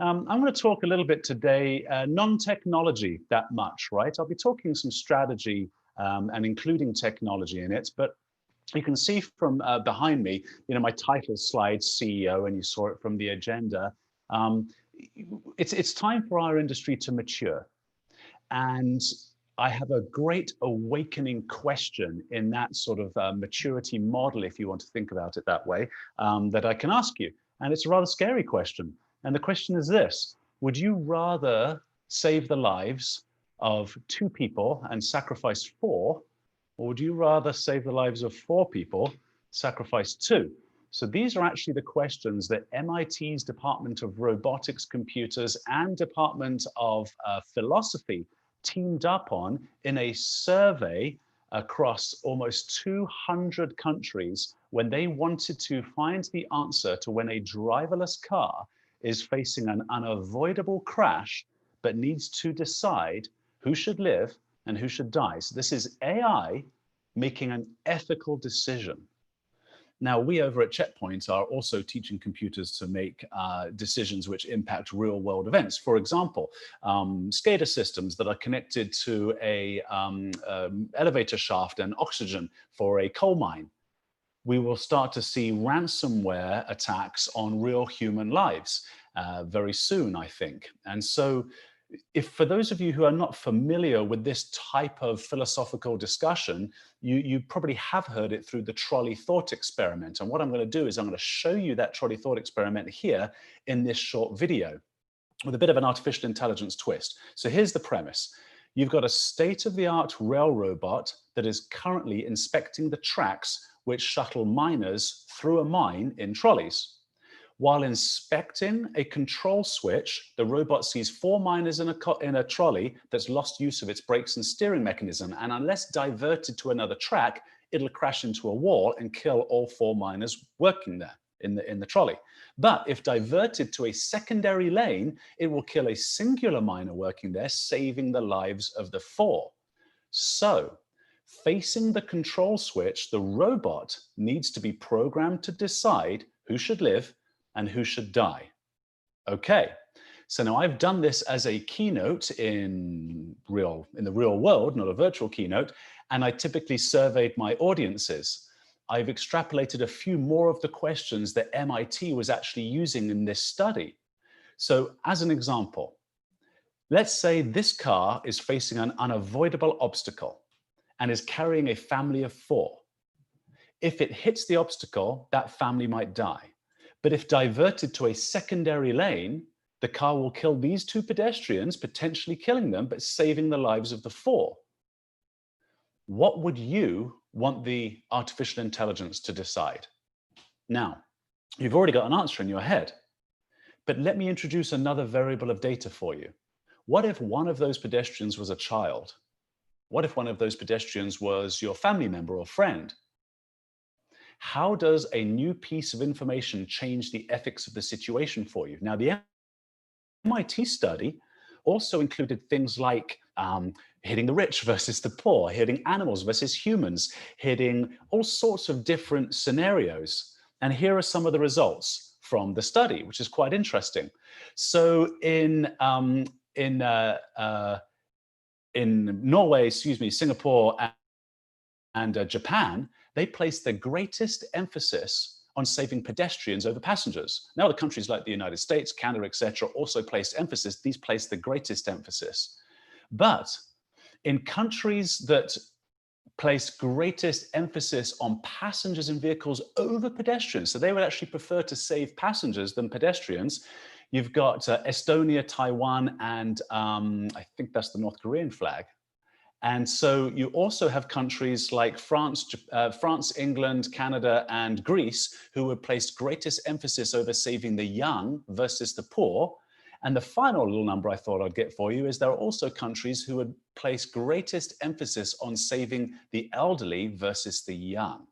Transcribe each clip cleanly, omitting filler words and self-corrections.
I'm going to talk a little bit today, non-technology that much, right? I'll be talking some strategy and including technology in it, but you can see from behind me, my title slide, CEO, and you saw it from the agenda. It's time for our industry to mature. And I have a great awakening question in that sort of maturity model, if you want to think about it that way, that I can ask you. And it's a rather scary question. And the question is this: would you rather save the lives of 2 people and sacrifice 4, or would you rather save the lives of 4 people, sacrifice 2? So these are actually the questions that MIT's Department of Robotics, Computers, and Department of Philosophy teamed up on in a survey across almost 200 countries when they wanted to find the answer to when a driverless car is facing an unavoidable crash, but needs to decide who should live and who should die. So this is AI making an ethical decision. Now, we over at Checkpoint are also teaching computers to make decisions which impact real world events. For example, SCADA systems that are connected to a elevator shaft and oxygen for a coal mine. We will start to see ransomware attacks on real human lives very soon, I think. And so if for those of you who are not familiar with this type of philosophical discussion, you probably have heard it through the trolley thought experiment. And what I'm going to do is I'm going to show you that trolley thought experiment here in this short video with a bit of an artificial intelligence twist. So here's the premise. You've got a state-of-the-art rail robot that is currently inspecting the tracks which shuttle miners through a mine in trolleys. While inspecting a control switch, the robot sees 4 miners in a trolley that's lost use of its brakes and steering mechanism, and unless diverted to another track, it'll crash into a wall and kill all 4 miners working there in the trolley. But if diverted to a secondary lane, it will kill a singular miner working there, saving the lives of the 4. So, facing the control switch, the robot needs to be programmed to decide who should live and who should die. Okay, so now I've done this as a keynote in the real world, not a virtual keynote, and I typically surveyed my audiences. I've extrapolated a few more of the questions that MIT was actually using in this study. So as an example, let's say this car is facing an unavoidable obstacle and is carrying a family of 4. If it hits the obstacle, that family might die. But if diverted to a secondary lane, the car will kill these 2 pedestrians, potentially killing them, but saving the lives of the 4. What would you want the artificial intelligence to decide? Now, you've already got an answer in your head, but let me introduce another variable of data for you. What if one of those pedestrians was a child? What if one of those pedestrians was your family member or friend? How does a new piece of information change the ethics of the situation for you? Now, the MIT study also included things like hitting the rich versus the poor, hitting animals versus humans, hitting all sorts of different scenarios. And here are some of the results from the study, which is quite interesting. So in Norway, Singapore, and Japan, they placed the greatest emphasis on saving pedestrians over passengers. Now, the countries like the United States, Canada, etc., also placed emphasis. These placed the greatest emphasis. But in countries that place greatest emphasis on passengers and vehicles over pedestrians, so they would actually prefer to save passengers than pedestrians, you've got Estonia, Taiwan, and I think that's the North Korean flag. And so you also have countries like France, England, Canada, and Greece, who would place greatest emphasis over saving the young versus the poor. And the final little number I thought I'd get for you is there are also countries who would place greatest emphasis on saving the elderly versus the young.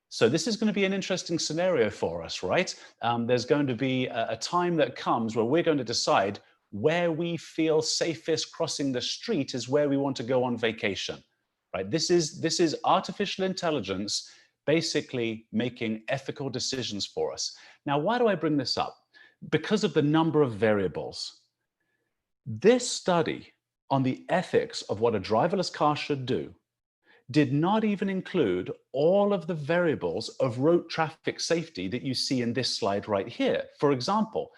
So this is going to be an interesting scenario for us, right? There's going to be a time that comes where we're going to decide where we feel safest crossing the street is where we want to go on vacation, right? This is artificial intelligence basically making ethical decisions for us. Now, why do I bring this up? because of the number of variables. This study on the ethics of what a driverless car should do did not even include all of the variables of road traffic safety that you see in this slide right here. For example,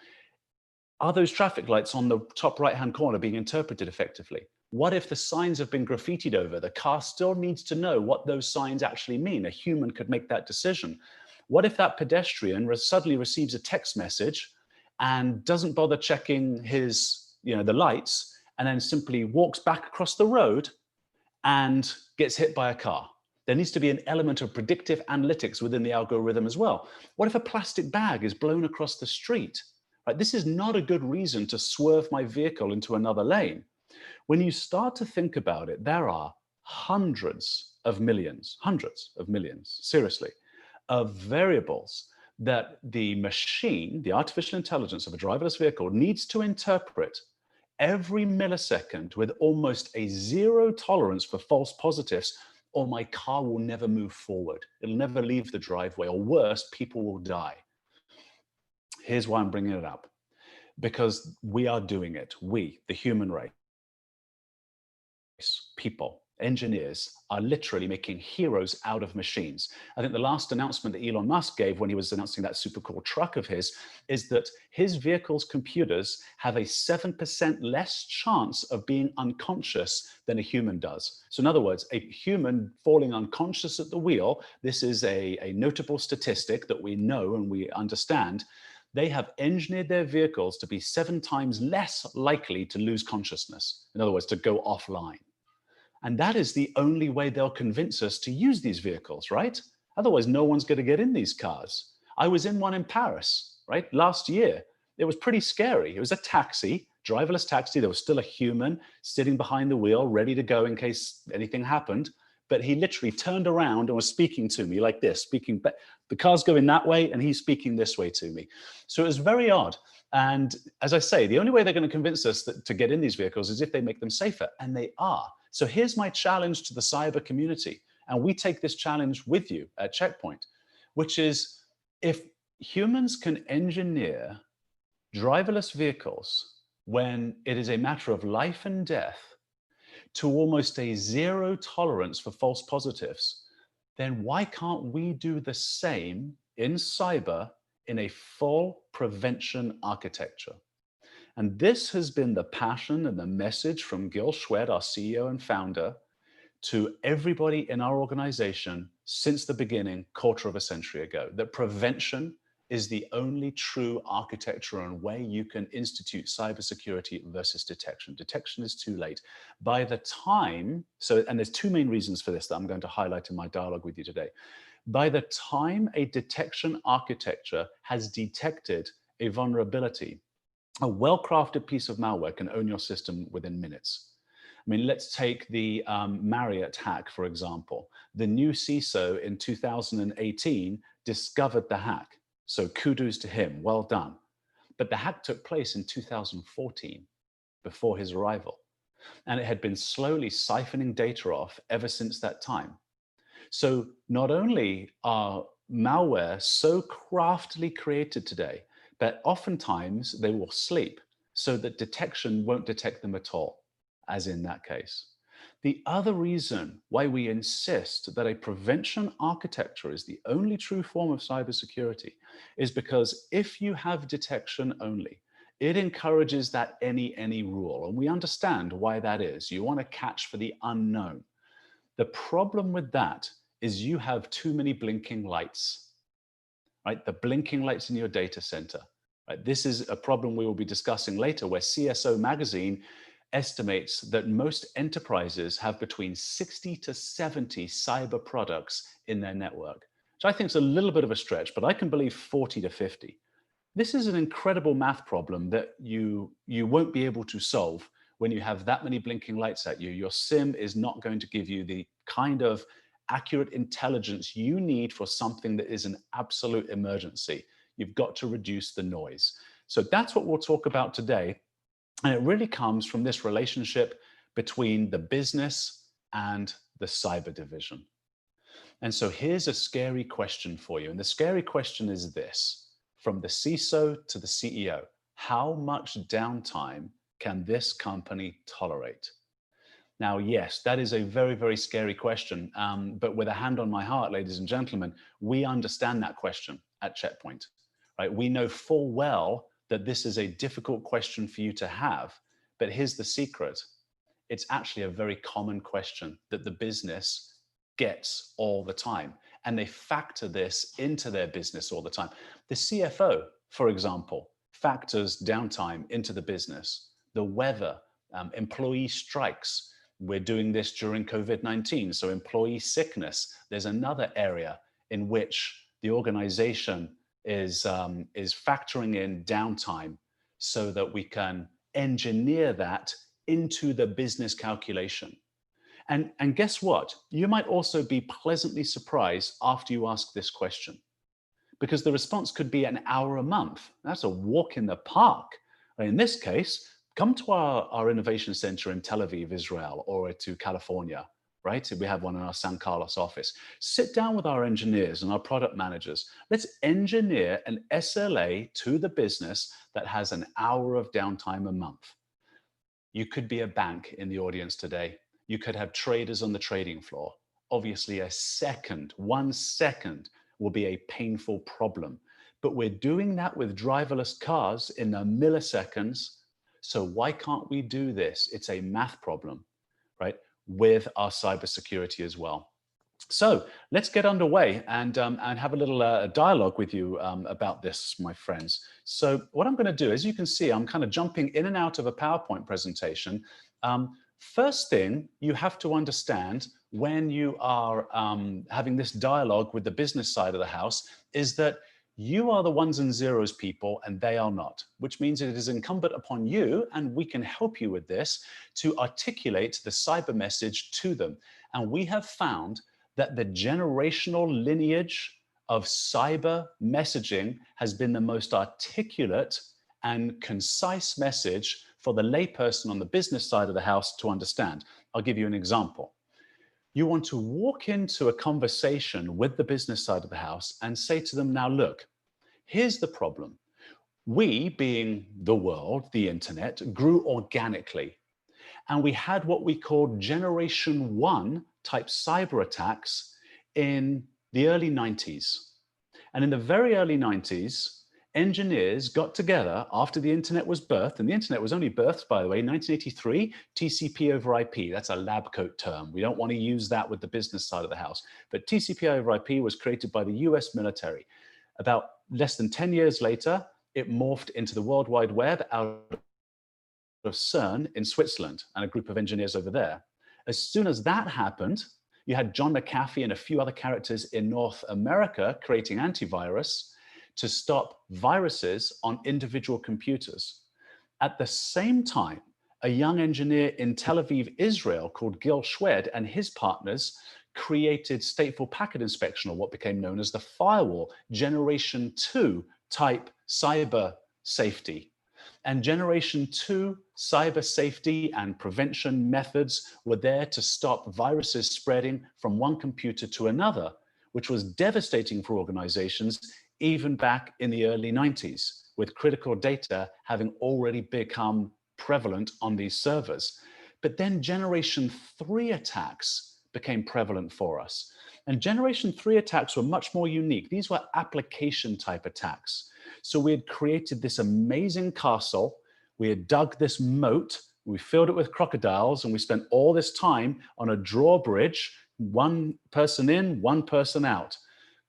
are those traffic lights on the top right-hand corner being interpreted effectively? What if the signs have been graffitied over? The car still needs to know what those signs actually mean. A human could make that decision. What if that pedestrian suddenly receives a text message and doesn't bother checking the lights, and then simply walks back across the road and gets hit by a car? There needs to be an element of predictive analytics within the algorithm as well. What if a plastic bag is blown across the street? Right, this is not a good reason to swerve my vehicle into another lane. When you start to think about it, there are hundreds of millions, seriously, of variables that the machine, the artificial intelligence of a driverless vehicle, needs to interpret every millisecond with almost a zero tolerance for false positives, or my car will never move forward. It'll never leave the driveway, or worse, people will die. Here's why I'm bringing it up. Because we are doing it. We, the human race, people, engineers, are literally making heroes out of machines. I think the last announcement that Elon Musk gave when he was announcing that super cool truck of his is that his vehicle's computers have a 7% less chance of being unconscious than a human does. So in other words, a human falling unconscious at the wheel, this is a notable statistic that we know and we understand. They have engineered their vehicles to be 7 times less likely to lose consciousness. In other words, to go offline. And that is the only way they'll convince us to use these vehicles, right? Otherwise, no one's going to get in these cars. I was in one in Paris, right, last year. It was pretty scary. It was a taxi, driverless taxi. There was still a human sitting behind the wheel, ready to go in case anything happened. But he literally turned around and was speaking to me like this, the car's going that way and he's speaking this way to me. So it was very odd. And as I say, the only way they're going to convince us to get in these vehicles is if they make them safer, and they are. So here's my challenge to the cyber community, and we take this challenge with you at Checkpoint, which is, if humans can engineer driverless vehicles when it is a matter of life and death to almost a zero tolerance for false positives, then why can't we do the same in cyber in a full prevention architecture? And this has been the passion and the message from Gil Schwed, our CEO and founder, to everybody in our organization since the beginning, quarter of a century ago, that prevention is the only true architecture and way you can institute cybersecurity versus detection. Detection is too late. By the time, and there's 2 main reasons for this that I'm going to highlight in my dialogue with you today. By the time a detection architecture has detected a vulnerability, a well-crafted piece of malware can own your system within minutes. I mean, let's take the Marriott hack, for example. The new CISO in 2018 discovered the hack. So kudos to him, well done. But the hack took place in 2014, before his arrival. And it had been slowly siphoning data off ever since that time. So not only are malware so craftily created today, but oftentimes they will sleep so that detection won't detect them at all, as in that case. The other reason why we insist that a prevention architecture is the only true form of cybersecurity is because if you have detection only, it encourages that any rule. And we understand why that is. You want to catch for the unknown. The problem with that is you have too many blinking lights. Right? The blinking lights in your data center. Right? This is a problem we will be discussing later, where CSO magazine estimates that most enterprises have between 60 to 70 cyber products in their network, which I think is a little bit of a stretch, but I can believe 40 to 50. This is an incredible math problem that you won't be able to solve when you have that many blinking lights at you. Your SIM is not going to give you the kind of accurate intelligence you need for something that is an absolute emergency. You've got to reduce the noise. So that's what we'll talk about today. And it really comes from this relationship between the business and the cyber division. And so here's a scary question for you. And the scary question is this: from the CISO to the CEO. How much downtime can this company tolerate? Now, yes, that is a very, very scary question. But with a hand on my heart, ladies and gentlemen, we understand that question at Checkpoint, right? We know full well that this is a difficult question for you to have. But here's the secret. It's actually a very common question that the business gets all the time. And they factor this into their business all the time. The CFO, for example, factors downtime into the business. The weather, employee strikes. We're doing this during COVID-19. So employee sickness, there's another area in which the organization is factoring in downtime so that we can engineer that into the business calculation. And guess what? You might also be pleasantly surprised after you ask this question, because the response could be an hour a month. That's a walk in the park. In this case, come to our innovation center in Tel Aviv, Israel, or to California, right? We have one in our San Carlos office. Sit down with our engineers and our product managers. Let's engineer an SLA to the business that has an hour of downtime a month. You could be a bank in the audience today. You could have traders on the trading floor. Obviously, 1 second will be a painful problem. But we're doing that with driverless cars in the milliseconds. So why can't we do this? It's a math problem, right? With our cybersecurity as well. So let's get underway and have a little dialogue with you about this, my friends. So what I'm going to do, as you can see, I'm kind of jumping in and out of a PowerPoint presentation. First thing you have to understand when you are having this dialogue with the business side of the house is that you are the ones and zeros people and they are not, which means it is incumbent upon you, and we can help you with this, to articulate the cyber message to them. And we have found that the generational lineage of cyber messaging has been the most articulate and concise message for the layperson on the business side of the house to understand. I'll give you an example. You want to walk into a conversation with the business side of the house and say to them, now look, here's the problem. We, being the world, the internet, grew organically. And we had what we called Generation 1 type cyber attacks in the early 90s. And in the very early 90s, engineers got together after the internet was birthed, and the internet was only birthed, by the way, 1983, TCP over IP. That's a lab coat term. We don't want to use that with the business side of the house. But TCP over IP was created by the US military. About less than 10 years later, it morphed into the World Wide Web out of CERN in Switzerland and a group of engineers over there. As soon as that happened, you had John McAfee and a few other characters in North America creating antivirus to stop viruses on individual computers. At the same time, a young engineer in Tel Aviv, Israel, called Gil Shwed and his partners created stateful packet inspection, or what became known as the firewall, Generation 2 type cyber safety. And Generation 2 cyber safety and prevention methods were there to stop viruses spreading from one computer to another, which was devastating for organizations even back in the early 90s, with critical data having already become prevalent on these servers. But then Generation 3 attacks became prevalent for us. And Generation 3 attacks were much more unique. These were application type attacks. So we had created this amazing castle. We had dug this moat. We filled it with crocodiles, and we spent all this time on a drawbridge, one person in, one person out.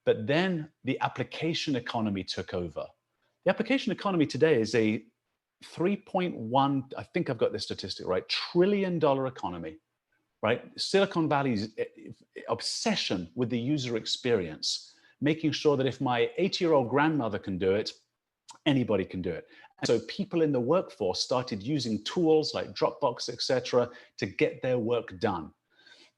But then the application economy took over. The application economy today is a 3.1, I think I've got this statistic right, $1 trillion economy, right? Silicon Valley's obsession with the user experience, making sure that if my 80-year-old grandmother can do it, anybody can do it. And so people in the workforce started using tools like Dropbox, etc., to get their work done.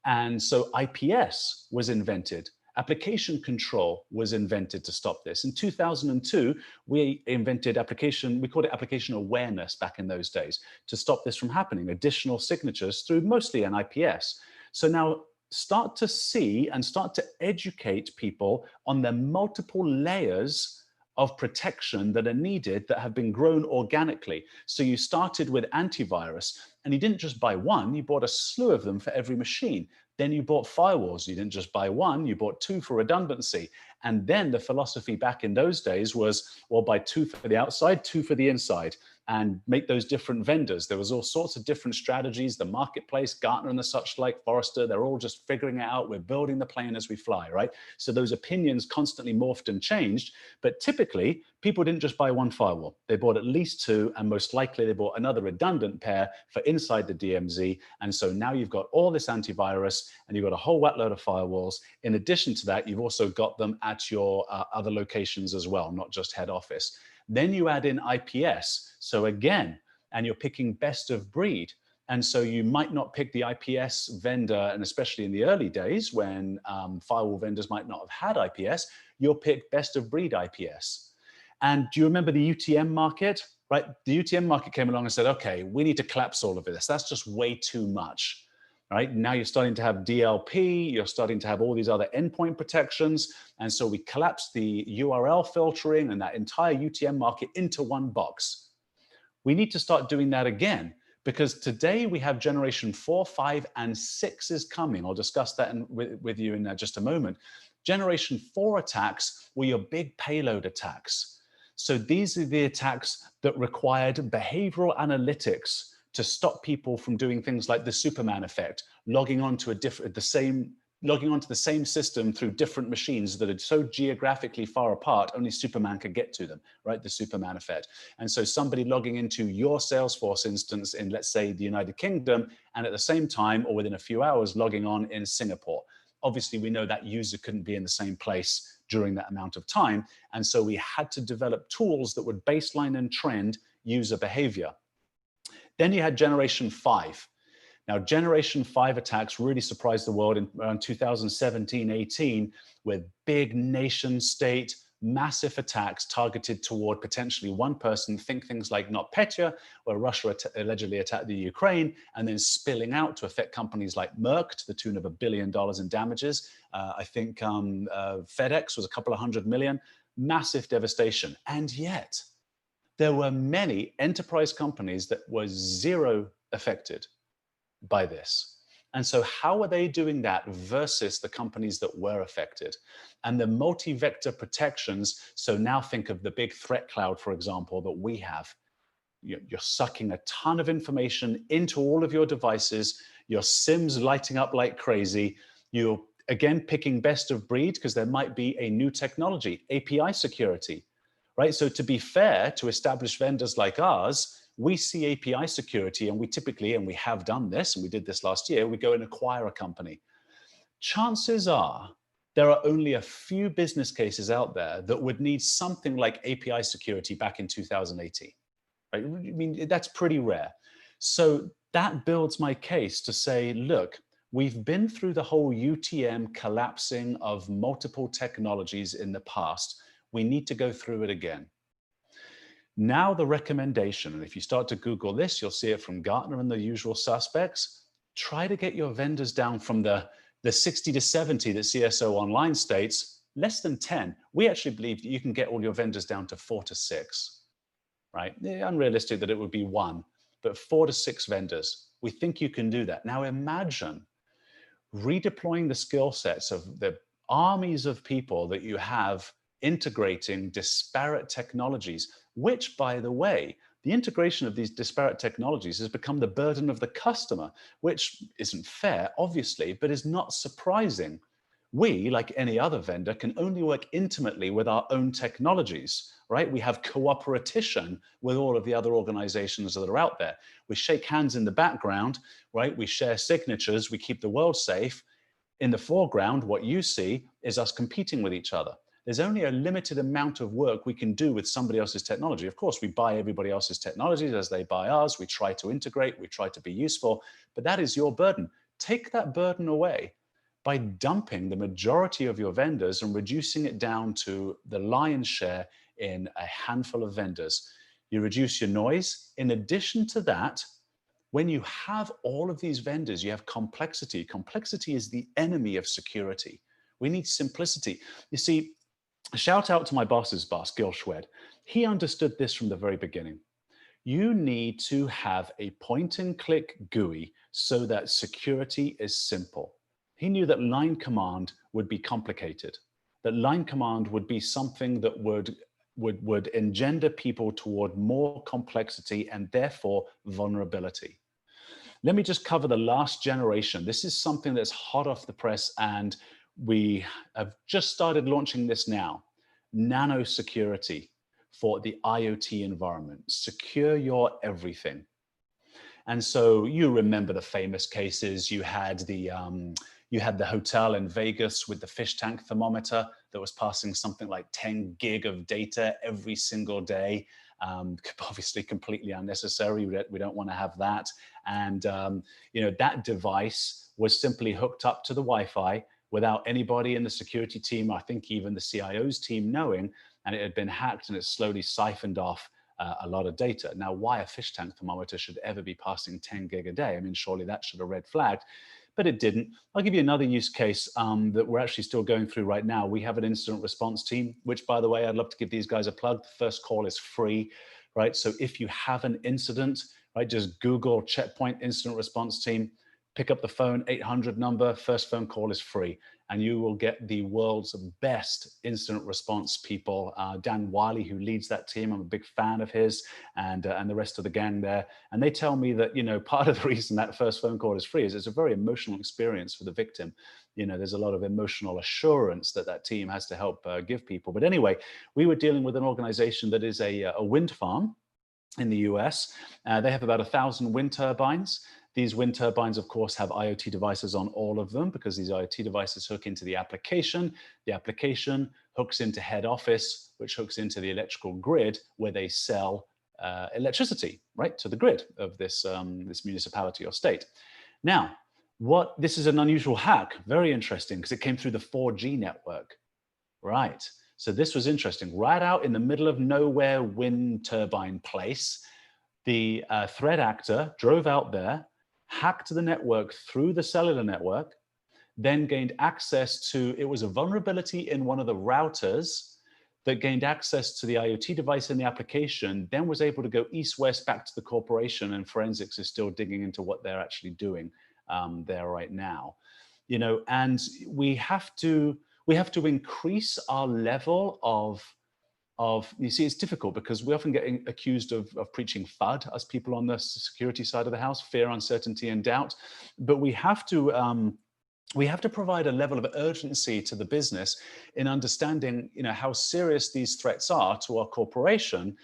And so IPS was invented. Application control was invented to stop this. In 2002, we invented application, we called it application awareness back in those days, to stop this from happening, additional signatures through mostly an IPS. So now start to see and start to educate people on the multiple layers of protection that are needed that have been grown organically. So you started with antivirus, and you didn't just buy one, you bought a slew of them for every machine. Then you bought firewalls. You didn't just buy one, you bought two for redundancy. And then the philosophy back in those days was, well, buy two for the outside, two for the inside, and make those different vendors. There was all sorts of different strategies. The marketplace, Gartner and the such like, Forrester, they're all just figuring it out. We're building the plane as we fly, right? So those opinions constantly morphed and changed. But typically, people didn't just buy one firewall. They bought at least two, and most likely they bought another redundant pair for inside the DMZ. And so now you've got all this antivirus, and you've got a whole whack load of firewalls. In addition to that, you've also got them at your other locations as well, not just head office. Then you add in IPS. So again, and you're picking best of breed. And so you might not pick the IPS vendor, and especially in the early days when firewall vendors might not have had IPS, you'll pick best of breed IPS. And do you remember the UTM market? Right? The UTM market came along and said, okay, we need to collapse all of this. That's just way too much. Right? Now you're starting to have DLP, you're starting to have all these other endpoint protections. And so we collapsed the URL filtering and that entire UTM market into one box. We need to start doing that again, because today we have generation 4, 5, and 6 is coming. I'll discuss that with you in just a moment. Generation 4 attacks were your big payload attacks. So these are the attacks that required behavioral analytics to stop people from doing things like the Superman effect, logging onto the same system through different machines that are so geographically far apart, only Superman could get to them, right? The Superman effect. And so somebody logging into your Salesforce instance in, let's say, the United Kingdom, and at the same time, or within a few hours, logging on in Singapore. Obviously, we know that user couldn't be in the same place during that amount of time. And so we had to develop tools that would baseline and trend user behavior. Then you had generation 5. Now, generation 5 attacks really surprised the world in around 2017-18 with big nation state, massive attacks targeted toward potentially one person. Think things like NotPetya, where Russia allegedly attacked the Ukraine, and then spilling out to affect companies like Merck to the tune of $1 billion in damages. I think FedEx was a couple of $100 million. Massive devastation. And yet, there were many enterprise companies that were zero affected by this. And so how are they doing that versus the companies that were affected? And the multi-vector protections, so now think of the big threat cloud, for example, that we have. You're sucking a ton of information into all of your devices, your SIMs lighting up like crazy. You're, again, picking best of breed because there might be a new technology, API security. Right? So to be fair to established vendors like ours, we see API security, and we typically, and we have done this, and we did this last year, we go and acquire a company. Chances are there are only a few business cases out there that would need something like API security back in 2018. Right? I mean, that's pretty rare. So that builds my case to say, look, we've been through the whole UTM collapsing of multiple technologies in the past. We need to go through it again. Now the recommendation, and if you start to Google this, you'll see it from Gartner and the usual suspects, try to get your vendors down from the 60 to 70 that CSO Online states, less than 10. We actually believe that you can get all your vendors down to 4 to 6, right? Unrealistic that it would be 1, but 4 to 6 vendors. We think you can do that. Now imagine redeploying the skill sets of the armies of people that you have integrating disparate technologies, which, by the way, the integration of these disparate technologies has become the burden of the customer, which isn't fair, obviously, but is not surprising. We, like any other vendor, can only work intimately with our own technologies, right? We have cooperation with all of the other organizations that are out there. We shake hands in the background, right? We share signatures, we keep the world safe. In the foreground, what you see is us competing with each other. There's only a limited amount of work we can do with somebody else's technology. Of course, we buy everybody else's technologies as they buy ours. We try to integrate, we try to be useful, but that is your burden. Take that burden away by dumping the majority of your vendors and reducing it down to the lion's share in a handful of vendors. You reduce your noise. In addition to that, when you have all of these vendors, you have complexity. Complexity is the enemy of security. We need simplicity. You see, Shout out to my boss's boss, Gil Schwed. He understood this from the very beginning. You need to have a point and click GUI so that security is simple. He knew that line command would be complicated, that line command would be something that would engender people toward more complexity and therefore vulnerability. Let me just cover the last generation. This is something that's hot off the press, and we have just started launching this now. Nano security for the IoT environment. Secure your everything. And so you remember the famous cases. You had the hotel in Vegas with the fish tank thermometer that was passing something like 10 gig of data every single day. Obviously completely unnecessary. We don't want to have that. And that device was simply hooked up to the Wi-Fi without anybody in the security team, I think even the CIO's team, knowing, and it had been hacked, and it slowly siphoned off a lot of data. Now, why a fish tank thermometer should ever be passing 10 gig a day? I mean, surely that should have red flagged, but it didn't. I'll give you another use case that we're actually still going through right now. We have an incident response team, which, by the way, I'd love to give these guys a plug. The first call is free, right? So if you have an incident, right, just Google Checkpoint Incident Response Team, pick up the phone, 800 number, first phone call is free, and you will get the world's best incident response people. Dan Wiley, who leads that team, I'm a big fan of his, and the rest of the gang there. And they tell me that, part of the reason that first phone call is free is it's a very emotional experience for the victim. There's a lot of emotional assurance that team has to help give people. But anyway, we were dealing with an organization that is a wind farm in the US. They have about 1,000 wind turbines. These wind turbines, of course, have IoT devices on all of them because these IoT devices hook into the application. The application hooks into head office, which hooks into the electrical grid where they sell electricity, right, to the grid of this municipality or state. Now, this is an unusual hack, very interesting, because it came through the 4G network, right? So this was interesting. Right out in the middle of nowhere wind turbine place, the threat actor drove out there, hacked the network through the cellular network, then gained access to, it was a vulnerability in one of the routers that gained access to the IoT device in the application, then was able to go east-west back to the corporation, and forensics is still digging into what they're actually doing there right now. And we have to increase our level of, you see, it's difficult because we often get accused of preaching FUD as people on the security side of the house, fear, uncertainty, and doubt. But we have to provide a level of urgency to the business in understanding, how serious these threats are to our corporation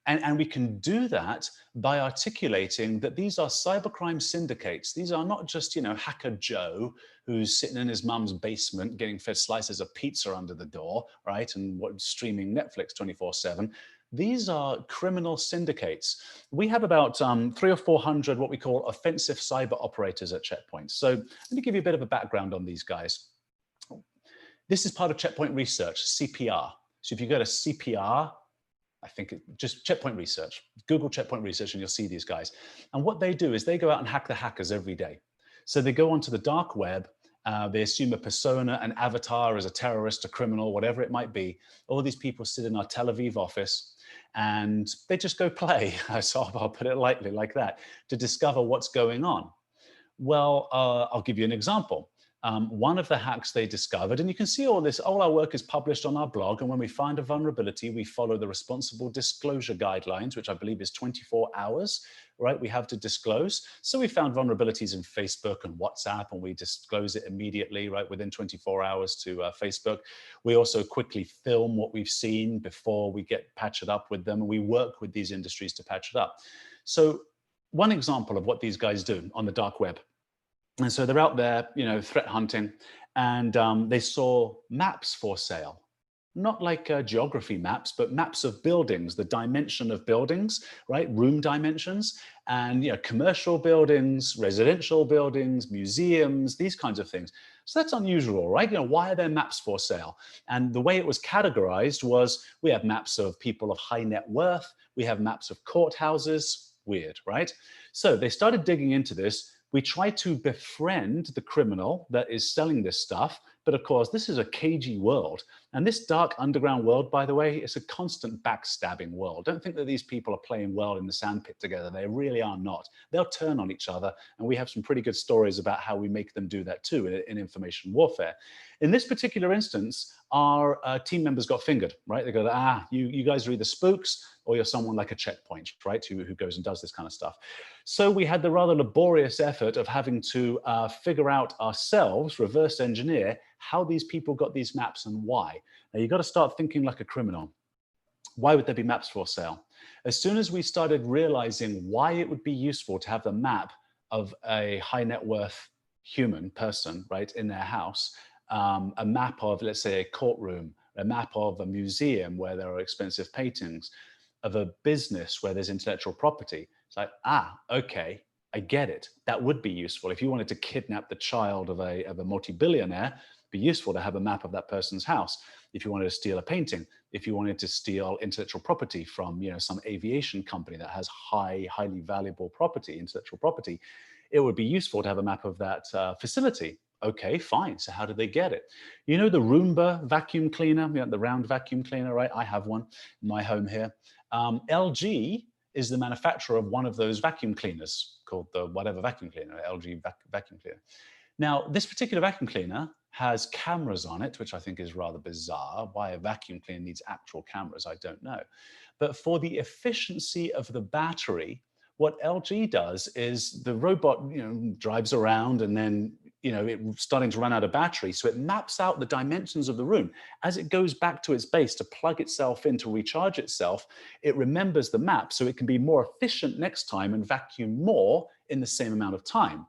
and we can do that by articulating that these are cybercrime syndicates. These are not just, Hacker Joe who's sitting in his mum's basement getting fed slices of pizza under the door, right? And streaming Netflix 24/7. These are criminal syndicates. We have about 300 or 400 what we call offensive cyber operators at Checkpoint. So let me give you a bit of a background on these guys. This is part of Checkpoint Research, CPR. So if you go to CPR, I think just Checkpoint Research, Google Checkpoint Research, and you'll see these guys. And what they do is they go out and hack the hackers every day. So they go onto the dark web, they assume a persona, an avatar as a terrorist, a criminal, whatever it might be. All these people sit in our Tel Aviv office and they just go play, so I'll put it lightly like that, to discover what's going on. Well, I'll give you an example. One of the hacks they discovered, and you can see all our work is published on our blog, and when we find a vulnerability, we follow the responsible disclosure guidelines, which I believe is 24 hours, right? We have to disclose. So we found vulnerabilities in Facebook and WhatsApp, and we disclose it immediately, right, within 24 hours to Facebook. We also quickly film what we've seen before we patch it up with them, and we work with these industries to patch it up. So one example of what these guys do on the dark web. And so they're out there, threat hunting, and they saw maps for sale. Not like geography maps, but maps of buildings, the dimension of buildings, right? Room dimensions, and commercial buildings, residential buildings, museums, these kinds of things. So that's unusual, right? Why are there maps for sale? And the way it was categorized was, we have maps of people of high net worth, we have maps of courthouses, weird, right? So they started digging into this. We try to befriend the criminal that is selling this stuff But of course, this is a cagey world. And this dark underground world, by the way, is a constant backstabbing world. Don't think that these people are playing well in the sandpit together. They really are not. They'll turn on each other. And we have some pretty good stories about how we make them do that too in information warfare. In this particular instance, our team members got fingered, right? They go, you guys are either spooks or you're someone like a checkpoint, right? Who goes and does this kind of stuff. So we had the rather laborious effort of having to figure out ourselves, reverse engineer, how these people got these maps and why. Now you've got to start thinking like a criminal. Why would there be maps for sale? As soon as we started realizing why it would be useful to have the map of a high net worth human person, right, in their house, a map of, let's say, a courtroom, a map of a museum where there are expensive paintings, of a business where there's intellectual property. It's like, okay, I get it. That would be useful. If you wanted to kidnap the child of a multi-billionaire, it'd be useful to have a map of that person's house. If you wanted to steal a painting, if you wanted to steal intellectual property from, some aviation company that has highly valuable property, intellectual property, it would be useful to have a map of that facility. Okay, fine. So how did they get it? You know the Roomba vacuum cleaner, the round vacuum cleaner, right? I have one in my home here. LG is the manufacturer of one of those vacuum cleaners called the whatever vacuum cleaner, LG vacuum cleaner. Now, this particular vacuum cleaner has cameras on it, which I think is rather bizarre. Why a vacuum cleaner needs actual cameras, I don't know. But for the efficiency of the battery, what LG does is the robot, drives around and then, it's starting to run out of battery. So it maps out the dimensions of the room. As it goes back to its base to plug itself in to recharge itself, it remembers the map so it can be more efficient next time and vacuum more in the same amount of time.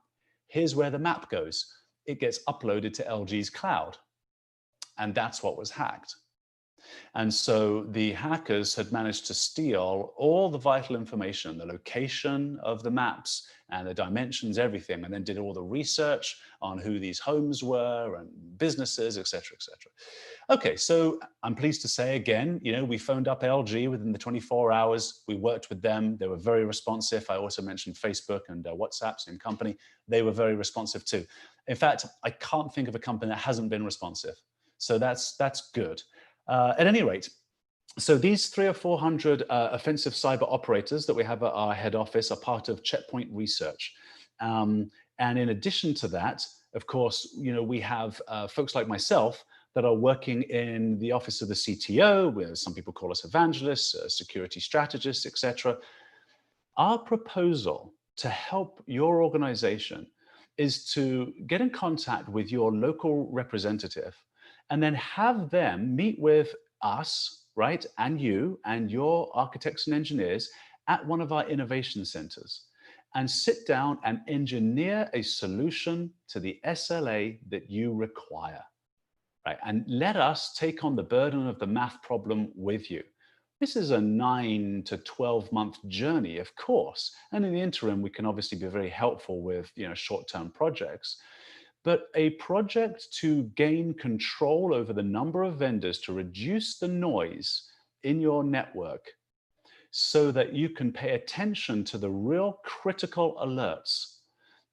Here's where the map goes. It gets uploaded to LG's cloud. And that's what was hacked. And so the hackers had managed to steal all the vital information, the location of the maps and the dimensions, everything, and then did all the research on who these homes were and businesses, et cetera, et cetera. Okay, so I'm pleased to say again, we phoned up LG within the 24 hours. We worked with them. They were very responsive. I also mentioned Facebook and WhatsApp, same company. They were very responsive too. In fact, I can't think of a company that hasn't been responsive. So that's good. At any rate, so these 300 or 400 offensive cyber operators that we have at our head office are part of Checkpoint Research. And in addition to that, of course, we have folks like myself that are working in the office of the CTO, where some people call us evangelists, security strategists, etc. Our proposal to help your organization is to get in contact with your local representative and then have them meet with us, right, and you and your architects and engineers at one of our innovation centers and sit down and engineer a solution to the SLA that you require, right? And let us take on the burden of the math problem with you. This is a 9 to 12 month journey, of course. And in the interim, we can obviously be very helpful with, short-term projects. But a project to gain control over the number of vendors to reduce the noise in your network so that you can pay attention to the real critical alerts.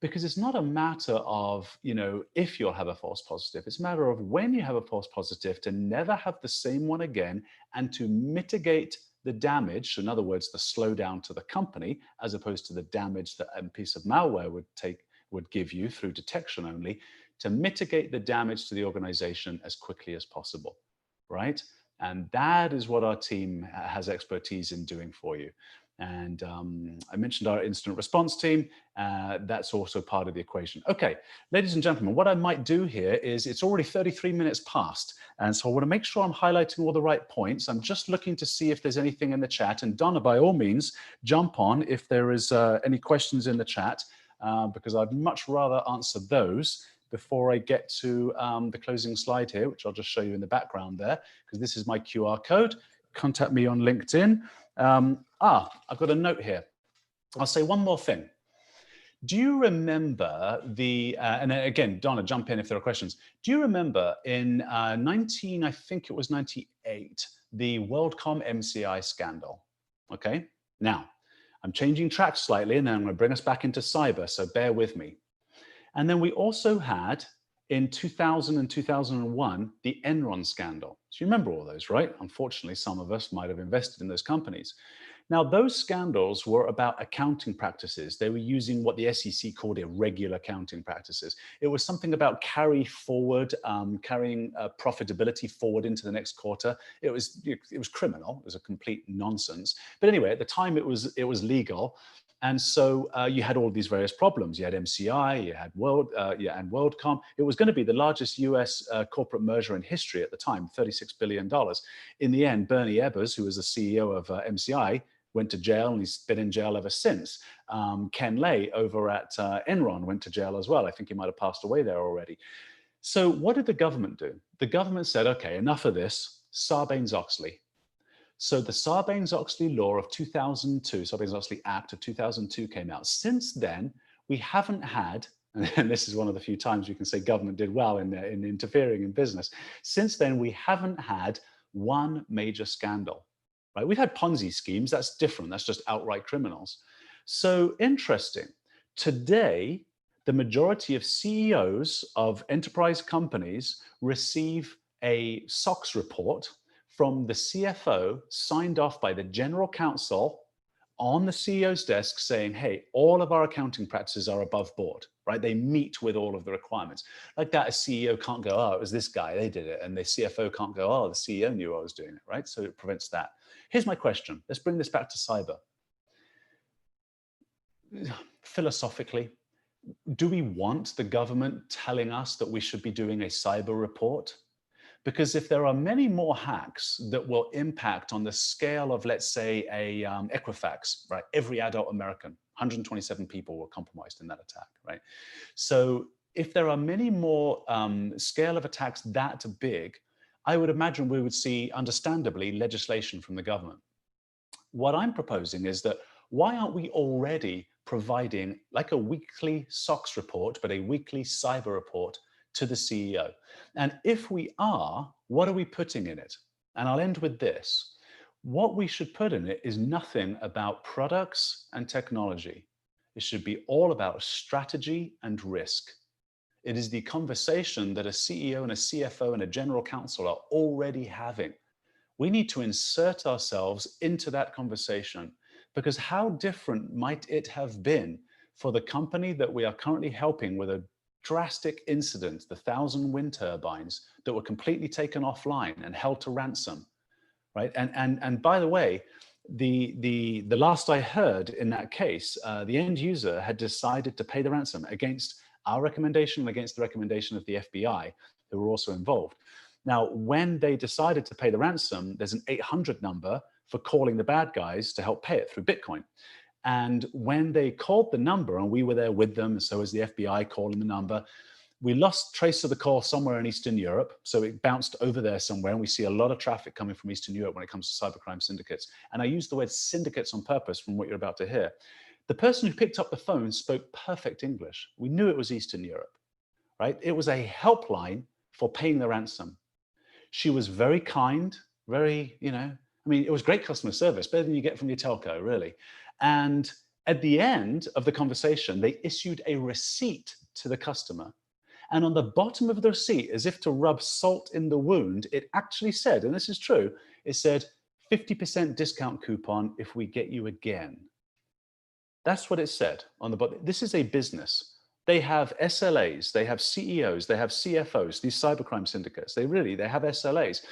Because it's not a matter of, if you'll have a false positive, it's a matter of when you have a false positive to never have the same one again and to mitigate the damage. In other words, the slowdown to the company, as opposed to the damage that a piece of malware would give you through detection only, to mitigate the damage to the organization as quickly as possible, right? And that is what our team has expertise in doing for you. And I mentioned our incident response team. That's also part of the equation. Okay, ladies and gentlemen, what I might do here is it's already 33 minutes past. And so I want to make sure I'm highlighting all the right points. I'm just looking to see if there's anything in the chat. And Donna, by all means, jump on if there is any questions in the chat. Because I'd much rather answer those before I get to the closing slide here, which I'll just show you in the background there, because this is my QR code. Contact me on LinkedIn. I've got a note here. I'll say one more thing. Do you remember and again, Donna, jump in if there are questions. Do you remember in I think it was 98, the WorldCom MCI scandal? Okay, now, I'm changing tracks slightly and then I'm going to bring us back into cyber, so bear with me. And then we also had In 2000 and 2001, the Enron scandal. So you remember all those, right? Unfortunately, some of us might have invested in those companies. Now, those scandals were about accounting practices. They were using what the SEC called irregular accounting practices. It was something about carrying profitability forward into the next quarter. It was criminal. It was a complete nonsense. But anyway, at the time, it was legal. And so you had all these various problems. You had MCI, you had and WorldCom. It was going to be the largest US corporate merger in history at the time, $36 billion. In the end, Bernie Ebbers, who was the CEO of MCI, went to jail, and he's been in jail ever since. Ken Lay over at Enron went to jail as well. I think he might have passed away there already. So what did the government do? The government said, okay, enough of this, Sarbanes-Oxley. So the Sarbanes-Oxley law of 2002, Sarbanes-Oxley Act of 2002 came out. Since then, we haven't had, and this is one of the few times we can say government did well in interfering in business. Since then, we haven't had one major scandal, right? We've had Ponzi schemes, that's different, that's just outright criminals. So interesting. Today, the majority of CEOs of enterprise companies receive a SOX report from the CFO signed off by the general counsel on the CEO's desk saying, hey, all of our accounting practices are above board, right? They meet with all of the requirements. Like that, a CEO can't go, oh, it was this guy, they did it. And the CFO can't go, oh, the CEO knew I was doing it, right? So it prevents that. Here's my question. Let's bring this back to cyber. Philosophically, do we want the government telling us that we should be doing a cyber report? Because if there are many more hacks that will impact on the scale of, let's say, Equifax, right? Every adult American, 127 people were compromised in that attack, right? So if there are many more scale of attacks that big, I would imagine we would see, understandably, legislation from the government. What I'm proposing is that why aren't we already providing like a weekly SOX report, but a weekly cyber report to the CEO? And if we are, what are we putting in it? And I'll end with this. What we should put in it is nothing about products and technology. It should be all about strategy and risk. It is the conversation that a CEO and a CFO and a general counsel are already having. We need to insert ourselves into that conversation, because how different might it have been for the company that we are currently helping with a drastic incident, the 1,000 wind turbines that were completely taken offline and held to ransom, right? And by the way, the last I heard in that case, the end user had decided to pay the ransom against our recommendation and against the recommendation of the FBI, who were also involved. Now, when they decided to pay the ransom, there's an 800 number for calling the bad guys to help pay it through Bitcoin. And when they called the number, and we were there with them, and so was the FBI calling the number, we lost trace of the call somewhere in Eastern Europe. So it bounced over there somewhere, and we see a lot of traffic coming from Eastern Europe when it comes to cybercrime syndicates. And I use the word syndicates on purpose from what you're about to hear. The person who picked up the phone spoke perfect English. We knew it was Eastern Europe, right? It was a helpline for paying the ransom. She was very kind, very, I mean, it was great customer service, better than you get from your telco, really. And at the end of the conversation, they issued a receipt to the customer. And on the bottom of the receipt, as if to rub salt in the wound, it actually said, and this is true, it said 50% discount coupon if we get you again. That's what it said on the bottom. This is a business. They have SLAs, they have CEOs, they have CFOs, these cybercrime syndicates, they have SLAs.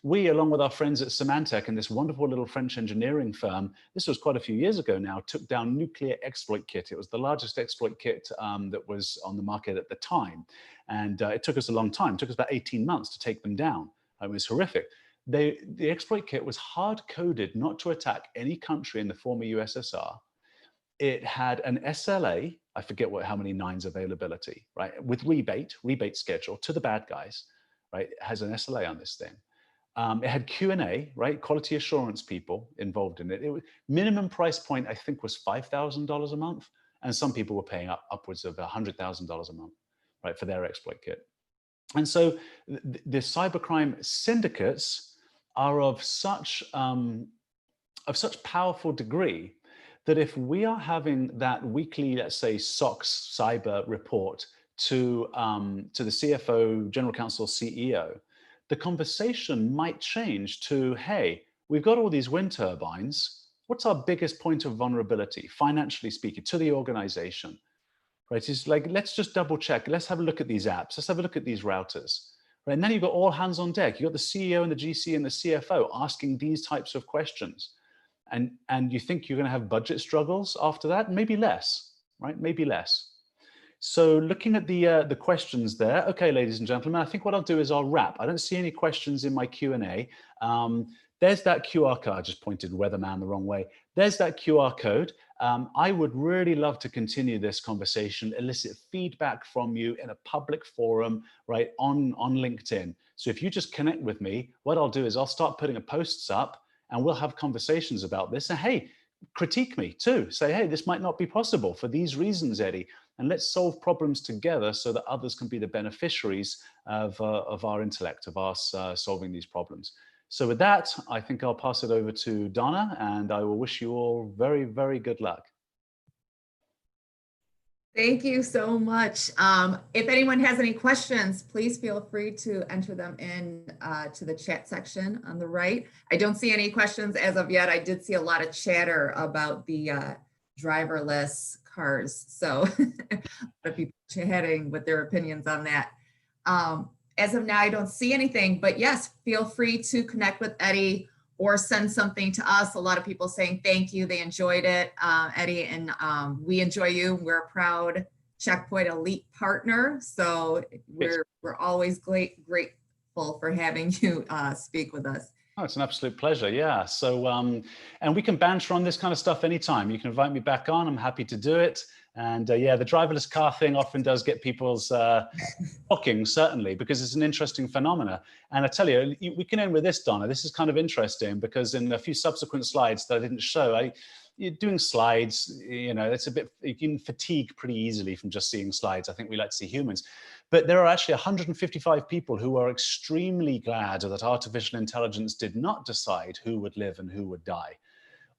We, along with our friends at Symantec and this wonderful little French engineering firm, this was quite a few years ago now, took down Nuclear Exploit Kit. It was the largest exploit kit that was on the market at the time. And it took us a long time. It took us about 18 months to take them down. It was horrific. The exploit kit was hard-coded not to attack any country in the former USSR. It had an SLA, I forget how many nines availability, right? With rebate schedule to the bad guys, right? It has an SLA on this thing. It had Q&A, right? Quality assurance people involved in it. Minimum price point, I think, was $5,000 a month. And some people were paying upwards of $100,000 a month, right? For their exploit kit. And so the cybercrime syndicates are of such powerful degree that if we are having that weekly, let's say, SOX cyber report to the CFO, general counsel, CEO, the conversation might change to, hey, we've got all these wind turbines. What's our biggest point of vulnerability, financially speaking, to the organization? Right? It's like, let's just double check. Let's have a look at these apps. Let's have a look at these routers. Right? And then you've got all hands on deck. You've got the CEO and the GC and the CFO asking these types of questions. And you think you're going to have budget struggles after that? Maybe less, right? Maybe less. So looking at the questions there, okay, ladies and gentlemen, I think what I'll do is I'll wrap. I don't see any questions in my Q&A. There's that QR code. I just pointed weatherman the wrong way. There's that QR code. I would really love to continue this conversation, elicit feedback from you in a public forum, right, on LinkedIn. So if you just connect with me, what I'll do is I'll start putting posts up and we'll have conversations about this. And hey, critique me too. Say, hey, this might not be possible for these reasons, Eddie. And let's solve problems together so that others can be the beneficiaries of our intellect, of us solving these problems. So with that, I think I'll pass it over to Donna, and I will wish you all very, very good luck. Thank you so much. If anyone has any questions, please feel free to enter them in to the chat section on the right. I don't see any questions as of yet. I did see a lot of chatter about the driverless cars. So a lot of people chatting with their opinions on that. As of now, I don't see anything, but yes, feel free to connect with Eddie or send something to us. A lot of people saying thank you, they enjoyed it, Eddie, and we enjoy you. We're a proud Checkpoint Elite partner, so we're always grateful for having you speak with us. Oh, it's an absolute pleasure. Yeah. So, and we can banter on this kind of stuff anytime. You can invite me back on. I'm happy to do it. And yeah, the driverless car thing often does get people's talking, certainly, because it's an interesting phenomena. And I tell you, we can end with this, Donna. This is kind of interesting because in a few subsequent slides that I didn't show, you're doing slides, you know, it's a bit, you can fatigue pretty easily from just seeing slides. I think we like to see humans. But there are actually 155 people who are extremely glad that artificial intelligence did not decide who would live and who would die.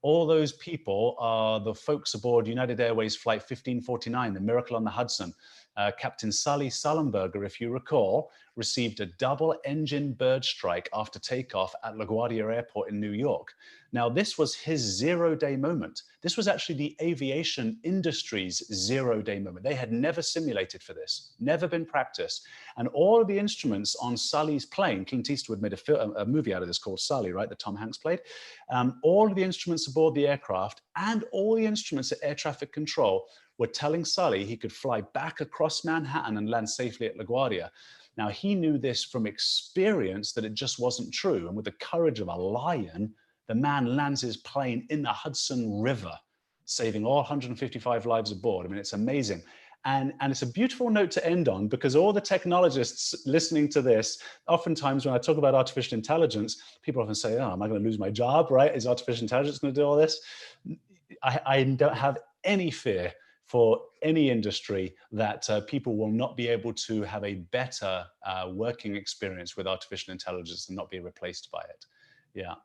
All those people are the folks aboard United Airways Flight 1549, the Miracle on the Hudson. Captain Sully Sullenberger, if you recall, received a double-engine bird strike after takeoff at LaGuardia Airport in New York. Now, this was his zero-day moment. This was actually the aviation industry's zero-day moment. They had never simulated for this, never been practiced. And all of the instruments on Sully's plane, Clint Eastwood made a movie out of this called Sully, right, that Tom Hanks played. All of the instruments aboard the aircraft and all the instruments at air traffic control were telling Sully he could fly back across Manhattan and land safely at LaGuardia. Now, he knew this from experience that it just wasn't true. And with the courage of a lion, the man lands his plane in the Hudson River, saving all 155 lives aboard. I mean, it's amazing. And it's a beautiful note to end on, because all the technologists listening to this, oftentimes when I talk about artificial intelligence, people often say, oh, am I going to lose my job, right? Is artificial intelligence going to do all this? I don't have any fear for any industry that people will not be able to have a better working experience with artificial intelligence and not be replaced by it. Yeah.